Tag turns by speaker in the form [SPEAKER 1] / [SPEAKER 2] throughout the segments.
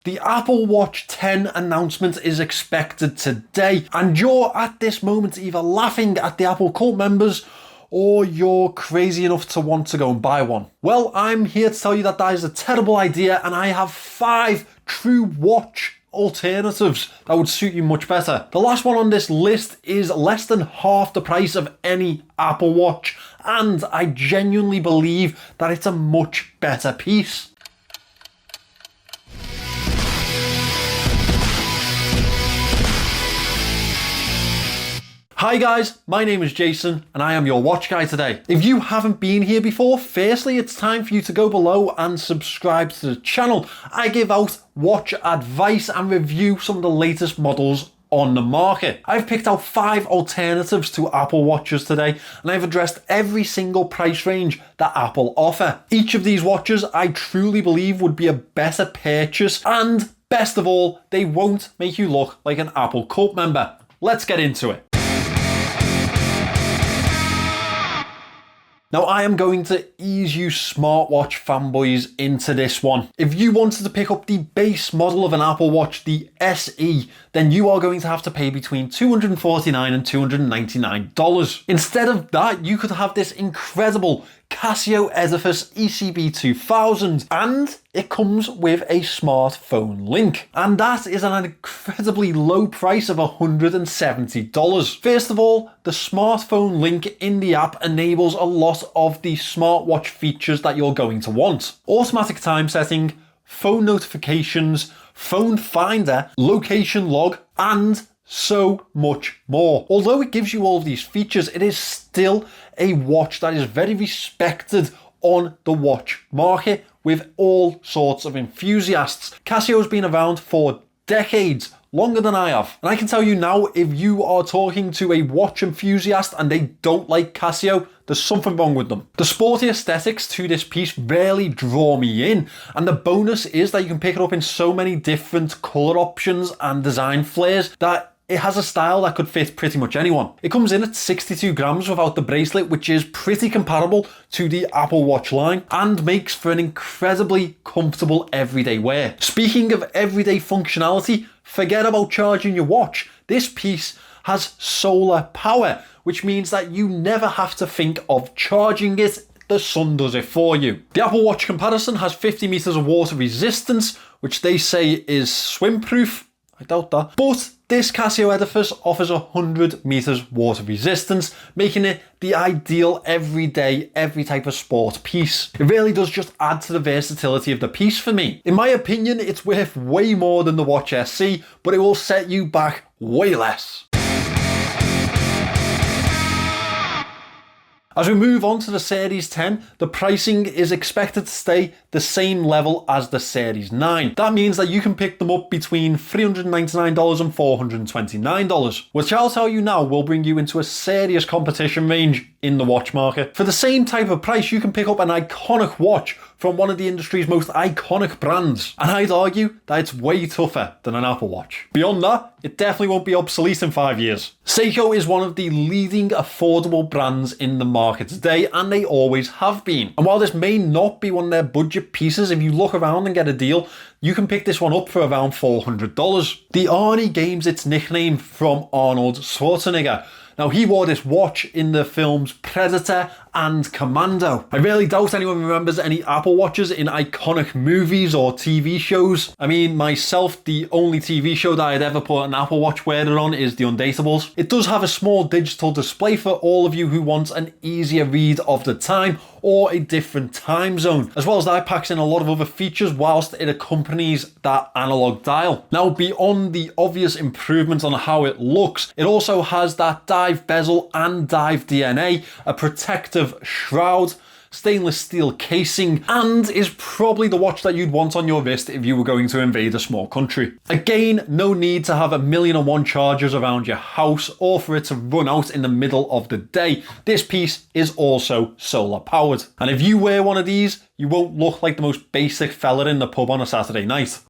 [SPEAKER 1] The Apple Watch 10 announcement is expected today, and you're at this moment either laughing at the Apple cult members or you're crazy enough to want to go and buy one. Well, I'm here to tell you that that is a terrible idea, and I have 5 true watch alternatives that would suit you much better. The last one on this list is less than half the price of any Apple Watch, and I genuinely believe that it's a much better piece. Hi guys, my name is Jason and I am your watch guy today. If you haven't been here before, firstly it's time for you to go below and subscribe to the channel. I give out watch advice and review some of the latest models on the market. I've picked out 5 alternatives to Apple Watches today, and I've addressed every single price range that Apple offer. Each of these watches I truly believe would be a better purchase, and best of all, they won't make you look like an Apple cult member. Let's get into it. Now I am going to ease you smartwatch fanboys into this one. If you wanted to pick up the base model of an Apple Watch, the SE, then you are going to have to pay between $249 and $299. Instead of that, you could have this incredible Casio EDIFICE ECB 2000, and it comes with a smartphone link. And that is an incredibly low price of $170. First of all, the smartphone link in the app enables a lot of the smartwatch features that you're going to want. Automatic time setting, phone notifications, phone finder, location log, and so much more. Although it gives you all of these features, it is still a watch that is very respected on the watch market with all sorts of enthusiasts. Casio has been around for decades, longer than I have. And I can tell you now, if you are talking to a watch enthusiast and they don't like Casio, there's something wrong with them. The sporty aesthetics to this piece really draw me in, and the bonus is that you can pick it up in so many different color options and design flares that it has a style that could fit pretty much anyone. It comes in at 62 grams without the bracelet, which is pretty comparable to the Apple Watch line and makes for an incredibly comfortable everyday wear. Speaking of everyday functionality, forget about charging your watch. This piece has solar power, which means that you never have to think of charging it. The sun does it for you. The Apple Watch comparison has 50 meters of water resistance, which they say is swim proof. I doubt that. But this Casio EDIFICE offers 100 meters water resistance, making it the ideal everyday, every type of sport piece. It really does just add to the versatility of the piece for me. In my opinion, it's worth way more than the Watch SE, but it will set you back way less. As we move on to the Series 10, the pricing is expected to stay the same level as the Series 9. That means that you can pick them up between $399 and $429, which I'll tell you now will bring you into a serious competition range in the watch market. For the same type of price, you can pick up an iconic watch from one of the industry's most iconic brands, and I'd argue that it's way tougher than an Apple Watch. Beyond that, it definitely won't be obsolete in 5 years. Seiko is one of the leading affordable brands in the market today, and they always have been. And while this may not be one of their budget pieces, if you look around and get a deal, you can pick this one up for around $400. The ARNIE gains its nickname from Arnold Schwarzenegger. Now, he wore this watch in the films Predator and Commando. I really doubt anyone remembers any Apple Watches in iconic movies or TV shows. I mean, myself, the only TV show that I'd ever put an Apple Watch wearer on is The Undateables. It does have a small digital display for all of you who want an easier read of the time or a different time zone, as well as that it packs in a lot of other features whilst it accompanies that analog dial. Now, beyond the obvious improvements on how it looks, it also has that dive bezel and dive DNA, a protective shroud, stainless steel casing, and is probably the watch that you'd want on your wrist if you were going to invade a small country. Again, no need to have 1,000,001 chargers around your house or for it to run out in the middle of the day. This piece is also solar powered. And if you wear one of these, you won't look like the most basic fella in the pub on a Saturday night.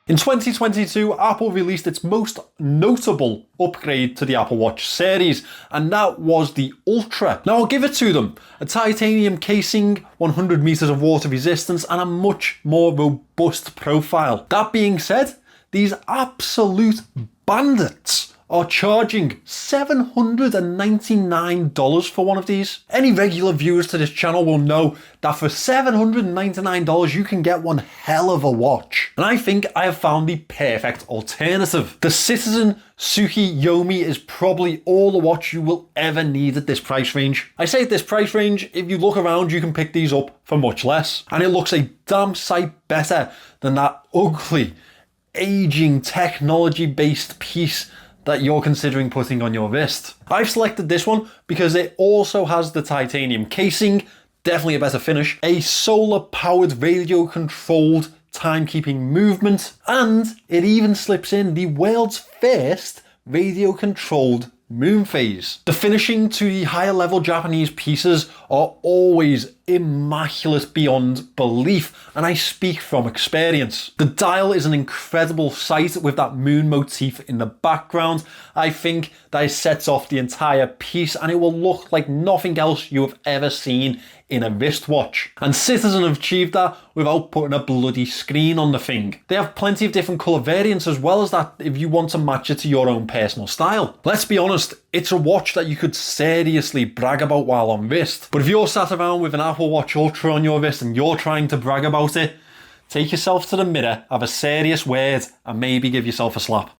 [SPEAKER 1] In 2022, Apple released its most notable upgrade to the Apple Watch series, and that was the Ultra. Now I'll give it to them. A titanium casing, 100 meters of water resistance, and a much more robust profile. That being said, these absolute bandits are charging $799 for one of these. Any regular viewers to this channel will know that for $799 you can get one hell of a watch. And I think I have found the perfect alternative. The Citizen TSUKI YOMI is probably all the watch you will ever need at this price range. I say at this price range, if you look around you can pick these up for much less. And it looks a damn sight better than that ugly, aging, technology-based piece that you're considering putting on your wrist. I've selected this one because it also has the titanium casing, definitely a better finish, a solar powered radio controlled timekeeping movement, and it even slips in the world's first radio controlled moon phase. The finishing to the higher level Japanese pieces are always immaculate beyond belief, and I speak from experience. The dial is an incredible sight with that moon motif in the background. I think that it sets off the entire piece and it will look like nothing else you have ever seen in a wristwatch. And Citizen have achieved that without putting a bloody screen on the thing. They have plenty of different colour variants as well as that if you want to match it to your own personal style. Let's be honest, it's a watch that you could seriously brag about while on wrist. But if you're sat around with an Apple Watch Ultra on your wrist and you're trying to brag about it, take yourself to the mirror, have a serious word, and maybe give yourself a slap.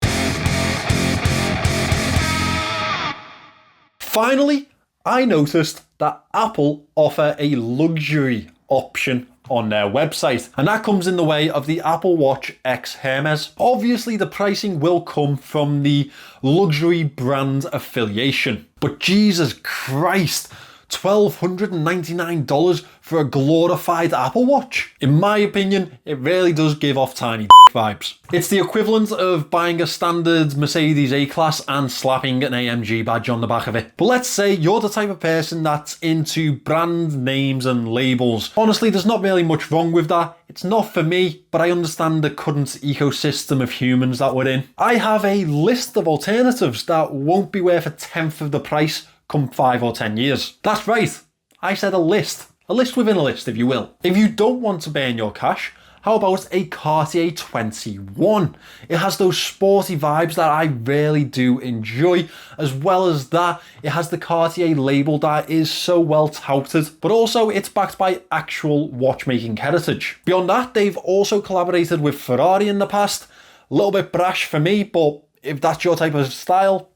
[SPEAKER 1] Finally, I noticed that Apple offer a luxury option on their website, and that comes in the way of the Apple Watch X Hermes. Obviously, the pricing will come from the luxury brand affiliation, but Jesus Christ, $1,299 for a glorified Apple Watch? In my opinion, it really does give off tiny vibes. It's the equivalent of buying a standard Mercedes A-Class and slapping an AMG badge on the back of it. But let's say you're the type of person that's into brand names and labels. Honestly, there's not really much wrong with that. It's not for me, but I understand the current ecosystem of humans that we're in. I have a list of alternatives that won't be worth a tenth of the price come 5 or 10 years. That's right, I said a list within a list, if you will. If you don't want to burn your cash, how about a Cartier 21? It has those sporty vibes that I really do enjoy, as well as that it has the Cartier label that is so well touted, but also it's backed by actual watchmaking heritage. Beyond that, they've also collaborated with Ferrari in the past. A little bit brash for me, but if that's your type of style,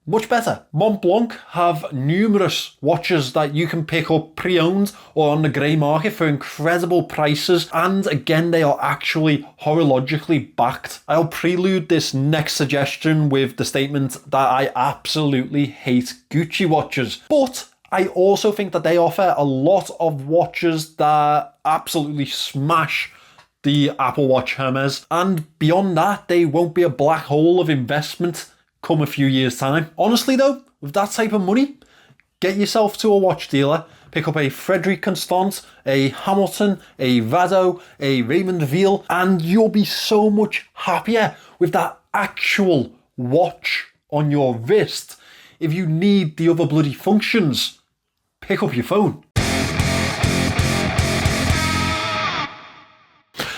[SPEAKER 1] much better. Montblanc have numerous watches that you can pick up pre-owned or on the grey market for incredible prices, and again they are actually horologically backed. I'll prelude this next suggestion with the statement that I absolutely hate Gucci watches, but I also think that they offer a lot of watches that absolutely smash the Apple Watch Hermes, and beyond that they won't be a black hole of investment come a few years' time. Honestly though, with that type of money, get yourself to a watch dealer, pick up a Frederic Constant, a Hamilton, a Vado, a Raymond Ville, and you'll be so much happier with that actual watch on your wrist. If you need the other bloody functions, pick up your phone.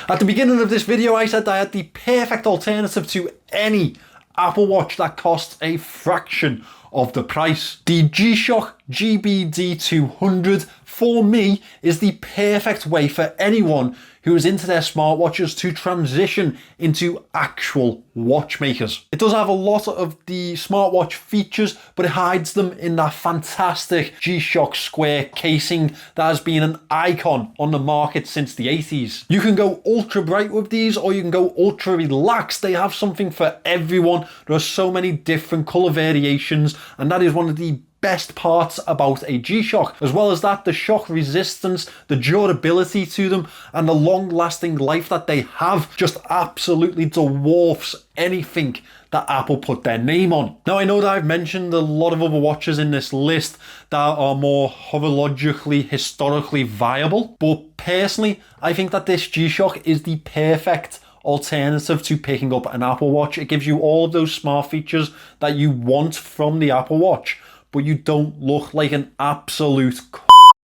[SPEAKER 1] At the beginning of this video, I said I had the perfect alternative to any Apple Watch that costs a fraction of the price. The GShock GBD200 for me is the perfect way for anyone who is into their smartwatches to transition into actual watchmakers. It does have a lot of the smartwatch features, but it hides them in that fantastic GShock square casing that has been an icon on the market since the 80s. You can go ultra bright with these or you can go ultra relaxed. They have something for everyone. There are so many different color variations, and that is one of the best parts about a GShock. As well as that, the shock resistance, the durability to them, and the long-lasting life that they have just absolutely dwarfs anything that Apple put their name on. Now, I know that I've mentioned a lot of other watches in this list that are more horologically, historically viable, but personally, I think that this GShock is the perfect alternative to picking up an Apple Watch. It gives you all of those smart features that you want from the Apple Watch, but you don't look like an absolute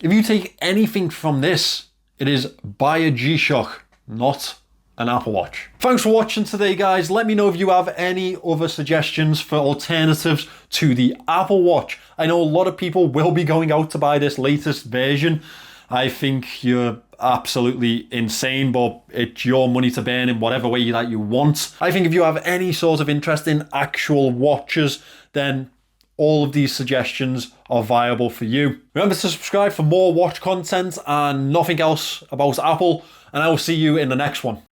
[SPEAKER 1] If you take anything from this, it is buy a GShock, not an Apple Watch. Thanks for watching today, guys. Let me know if you have any other suggestions for alternatives to the Apple Watch. I know a lot of people will be going out to buy this latest version. I think you're absolutely insane, but it's your money to burn in whatever way that you want. I think if you have any sort of interest in actual watches, then all of these suggestions are viable for you. Remember to subscribe for more watch content and nothing else about Apple, and I will see you in the next one.